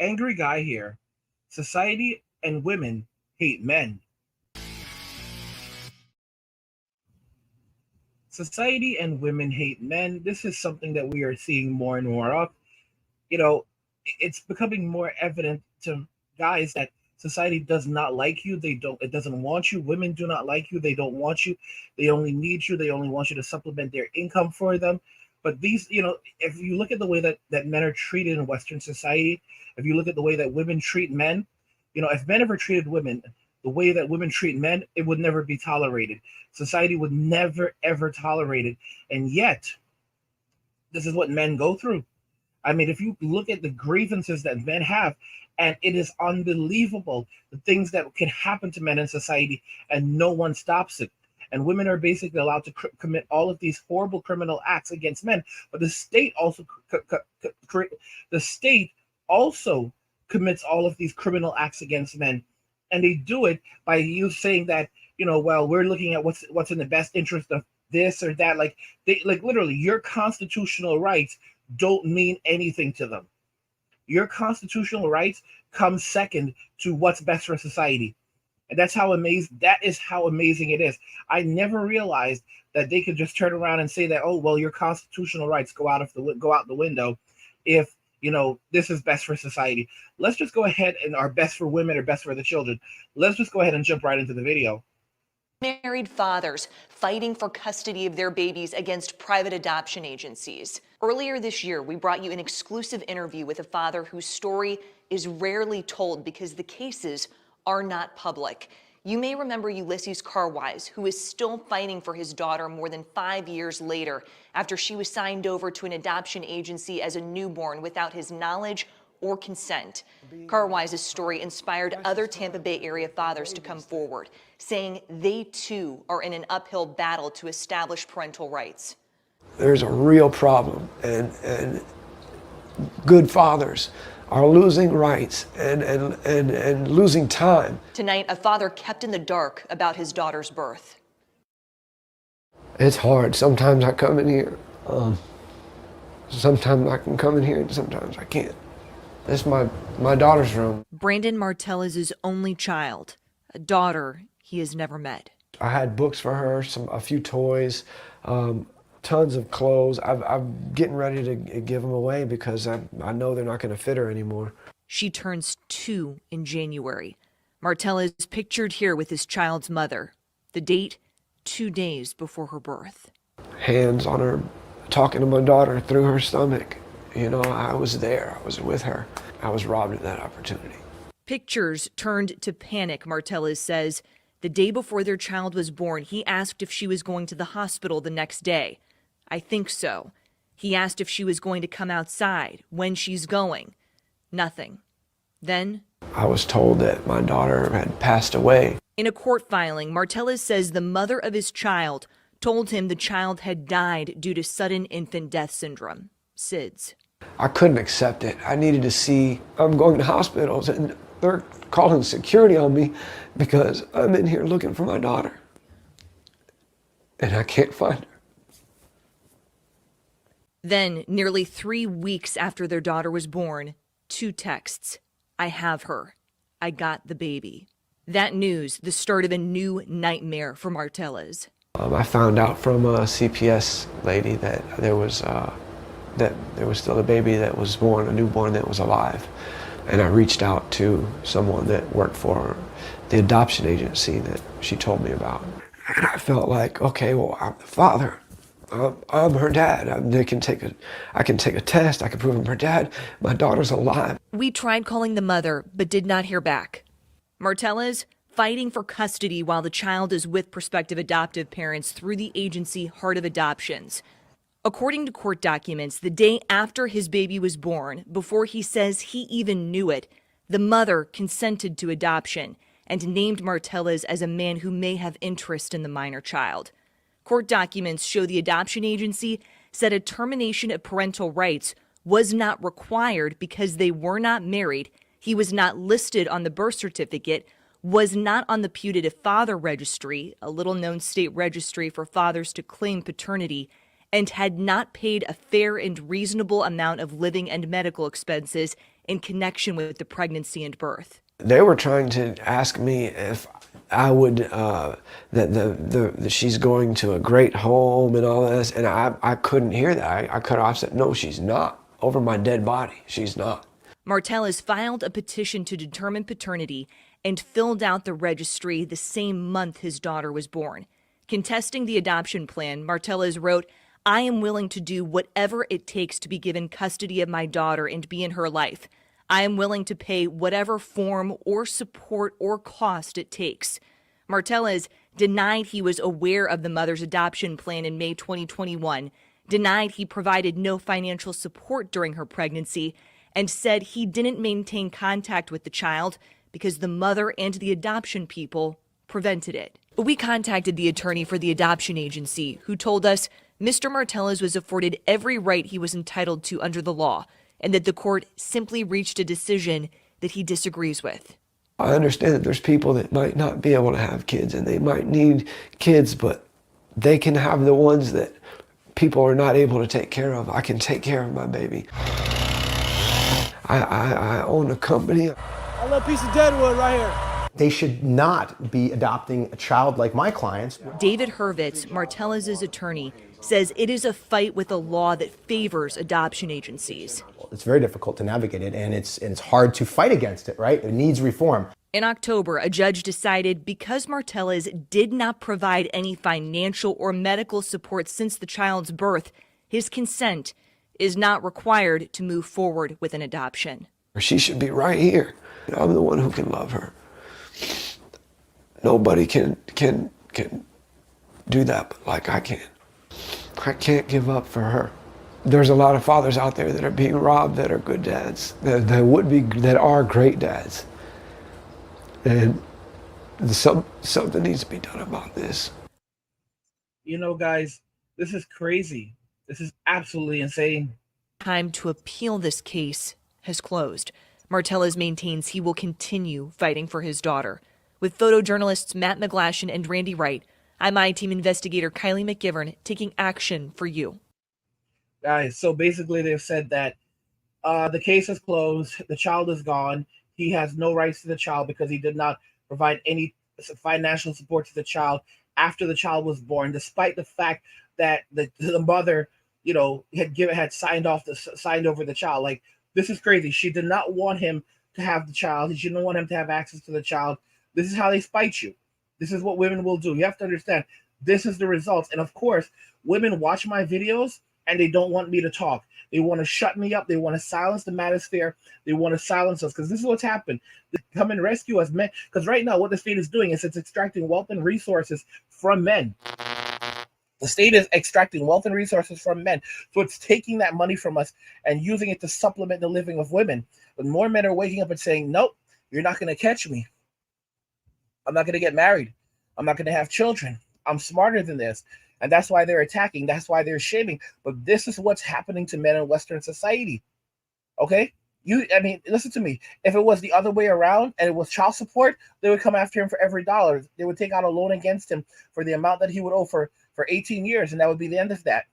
Angry guy here. Society and women hate men. Society and women hate men. This is something that we are seeing more and more of. You know, it's becoming more evident to guys that society does not like you. It doesn't want you. Women do not like you. They don't want you. They only need you. They only want you to supplement their income for them. But if you look at the way that men are treated in Western society, if you look at the way that women treat men, if men ever treated women the way that women treat men, it would never be tolerated. Society would never, ever tolerate it. And yet, this is what men go through. I mean, if you look at the grievances that men have, and it is unbelievable the things that can happen to men in society, and no one stops it. And women are basically allowed to commit all of these horrible criminal acts against men. But the state also commits all of these criminal acts against men, and they do it by you saying that well, we're looking at what's in the best interest of this or that. Like literally, your constitutional rights don't mean anything to them. Your constitutional rights come second to what's best for society. And that is how amazing it is. I never realized that they could just turn around and say that, oh, well, your constitutional rights go out the window if this is best for society. Let's just go ahead and are best for women or best for the children. Let's just go ahead and jump right into the video. Married fathers fighting for custody of their babies against private adoption agencies. Earlier this year, we brought you an exclusive interview with a father whose story is rarely told because the cases are not public. You may remember Ulysses Carwise, who is still fighting for his daughter more than 5 years later after she was signed over to an adoption agency as a newborn without his knowledge or consent. Carwise's story inspired other Tampa Bay area fathers to come forward, saying they too are in an uphill battle to establish parental rights. There's a real problem, and good fathers are losing rights and losing time. Tonight, a father kept in the dark about his daughter's birth. It's hard. Sometimes I come in here. Sometimes I can come in here and sometimes I can't. This is my daughter's room. Brandon Martellez's only child, a daughter he has never met. I had books for her, a few toys, tons of clothes. I'm getting ready to give them away because I know they're not going to fit her anymore. She turns 2 in January. Martellez is pictured here with his child's mother. The date, 2 days before her birth. Hands on her, talking to my daughter through her stomach. I was there. I was with her. I was robbed of that opportunity. Pictures turned to panic, Martellez says. The day before their child was born, he asked if she was going to the hospital the next day. I think so. He asked if she was going to come outside, when she's going. Nothing. Then I was told that my daughter had passed away. In a court filing, Martellez says the mother of his child told him the child had died due to sudden infant death syndrome, SIDS. I couldn't accept it. I needed to see, I'm going to hospitals and they're calling security on me because I'm in here looking for my daughter and I can't find her. Then, nearly 3 weeks after their daughter was born, 2 texts. I have her. I got the baby. That news, the start of a new nightmare for Martellez. I found out from a CPS lady that there was still a baby that was born, a newborn that was alive. And I reached out to someone that worked for the adoption agency that she told me about. And I felt like, okay, well, I'm the father. I'm her dad. I can take a test. I can prove I'm her dad. My daughter's alive. We tried calling the mother, but did not hear back. Martellez fighting for custody while the child is with prospective adoptive parents through the agency Heart of Adoptions. According to court documents, the day after his baby was born, before he says he even knew it, the mother consented to adoption and named Martellez as a man who may have interest in the minor child. Court documents show the adoption agency said a termination of parental rights was not required because they were not married, he was not listed on the birth certificate, was not on the putative father registry, a little-known state registry for fathers to claim paternity, and had not paid a fair and reasonable amount of living and medical expenses in connection with the pregnancy and birth. They were trying to ask me if I would, that she's going to a great home and all this, and I couldn't hear that. I cut off, said, no, she's not. Over my dead body, she's not. Martellus filed a petition to determine paternity and filled out the registry the same month his daughter was born. Contesting the adoption plan, Martellus wrote, "I am willing to do whatever it takes to be given custody of my daughter and be in her life. I am willing to pay whatever form or support or cost it takes." Martellus denied he was aware of the mother's adoption plan in May 2021, denied he provided no financial support during her pregnancy, and said he didn't maintain contact with the child because the mother and the adoption people prevented it. We contacted the attorney for the adoption agency, who told us Mr. Martellus was afforded every right he was entitled to under the law, and that the court simply reached a decision that he disagrees with. I understand that there's people that might not be able to have kids and they might need kids, but they can have the ones that people are not able to take care of. I can take care of my baby. I own a company. A little piece of deadwood right here. They should not be adopting a child like my clients. David Hurwitz, Martellus' attorney, says it is a fight with a law that favors adoption agencies. It's very difficult to navigate it, and it's hard to fight against it, right? It needs reform. In October, a judge decided because Martellus did not provide any financial or medical support since the child's birth, his consent is not required to move forward with an adoption. She should be right here. I'm the one who can love her. Nobody can do that like I can. I can't give up for her. There's a lot of fathers out there that are being robbed that are good dads, that are great dads. And something needs to be done about this. You know, guys, this is crazy. This is absolutely insane. Time to appeal this case has closed. Martellus maintains he will continue fighting for his daughter. With photojournalists Matt McGlashan and Randy Wright, I'm I-Team investigator Kylie McGivern taking action for you. Guys, so basically they've said that the case is closed. The child is gone. He has no rights to the child because he did not provide any financial support to the child after the child was born, despite the fact that the mother, you know, had signed over the child. Like, this is crazy. She did not want him to have the child. She didn't want him to have access to the child. This is how they spite you. This is what women will do. You have to understand, this is the results. And of course, women watch my videos and they don't want me to talk. They want to shut me up. They want to silence the manosphere. They want to silence us because this is what's happened. They come and rescue us, men. Because right now, what the state is doing is it's extracting wealth and resources from men. The state is extracting wealth and resources from men. So it's taking that money from us and using it to supplement the living of women. But more men are waking up and saying, nope, you're not going to catch me. I'm not going to get married. I'm not going to have children. I'm smarter than this. And that's why they're attacking. That's why they're shaming. But this is what's happening to men in Western society. Okay? Listen to me. If it was the other way around and it was child support, they would come after him for every dollar. They would take out a loan against him for the amount that he would owe for 18 years, and that would be the end of that.